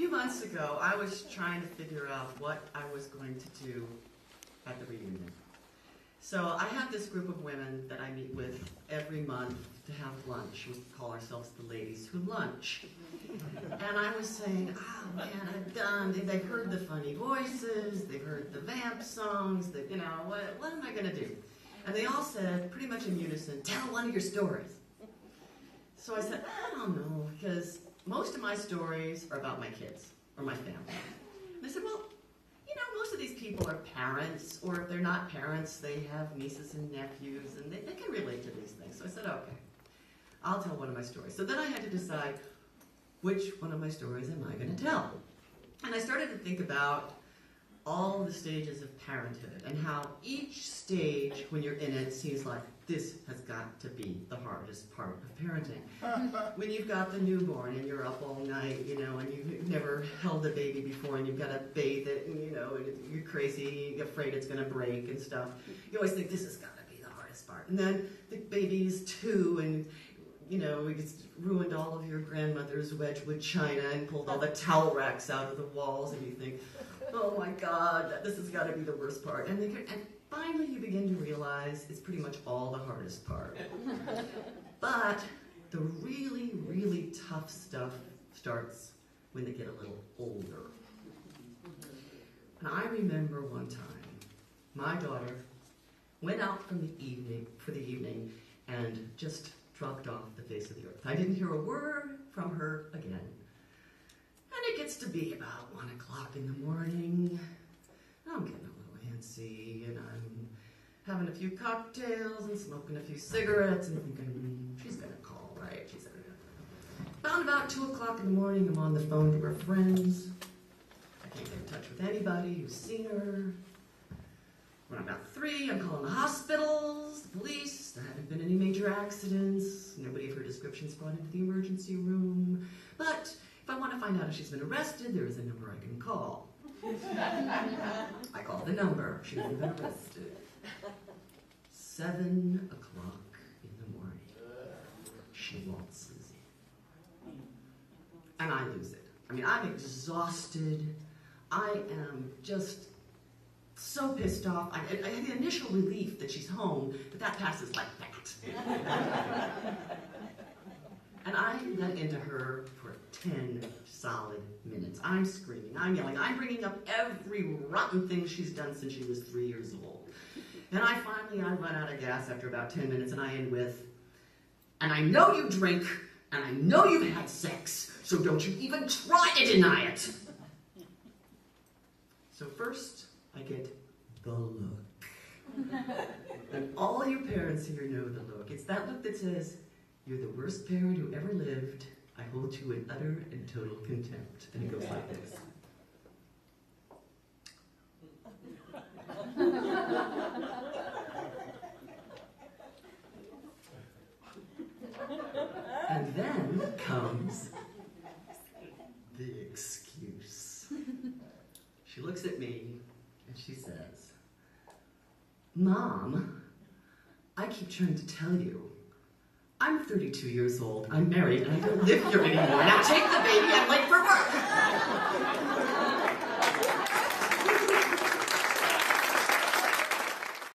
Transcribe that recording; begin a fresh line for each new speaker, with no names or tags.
few months ago, I was trying to figure out what I was going to do at the reunion. So I have this group of women that I meet with every month to have lunch. We call ourselves the Ladies Who Lunch. And I was saying, oh man, they've heard the funny voices, they've heard the vamp songs, that, what am I going to do? And they all said, pretty much in unison, tell one of your stories. So I said, I don't know, because most of my stories are about my kids or my family. And I said, well, most of these people are parents, or if they're not parents, they have nieces and nephews, and they can relate to these things. So I said, okay, I'll tell one of my stories. So then I had to decide, which one of my stories am I going to tell? And I started to think about all the stages of parenthood, and how each stage, when you're in it, seems like this has got to be the hardest part of parenting. When you've got the newborn and you're up all night, and you've never held a baby before, and you've got to bathe it, and you're crazy, you're afraid it's going to break and stuff. You always think this has got to be the hardest part. And then the baby's 2, and it's ruined all of your grandmother's Wedgwood china and pulled all the towel racks out of the walls, and you think, oh my God, this has got to be the worst part. And finally you begin to realize it's pretty much all the hardest part. But the really, really tough stuff starts when they get a little older. And I remember one time, my daughter went out for the evening and just dropped off the face of the earth. I didn't hear a word from her again. And it gets to be about 1 o'clock in the morning. I'm getting a little antsy, and I'm having a few cocktails and smoking a few cigarettes and thinking, she's going to call, right? She's going to. Around about 2 o'clock in the morning, I'm on the phone to her friends. I can't get in touch with anybody who's seen her. Around about 3, I'm calling the hospitals, the police. There haven't been any major accidents. Nobody of her description's brought into the emergency room. But if I want to find out if she's been arrested, there is a number I can call. I call the number. She hasn't been arrested. 7 o'clock in the morning. She waltzes in. And I lose it. I mean, I'm exhausted. I am just so pissed off. I had the initial relief that she's home, but that passes like that. And I let into her for 10 solid minutes. I'm screaming, I'm yelling, I'm bringing up every rotten thing she's done since she was 3 years old. And I run out of gas after about 10 minutes, and I end with, and I know you drink, and I know you've had sex, so don't you even try to deny it. So first, I get the look. And all you parents here know the look. It's that look that says, you're the worst parent who ever lived. I hold you in utter and total contempt. And it goes like this. And then comes the excuse. She looks at me and she says, Mom, I keep trying to tell you, I'm 32 years old, I'm married, and I don't live here anymore. Now take the baby, I'm late for work.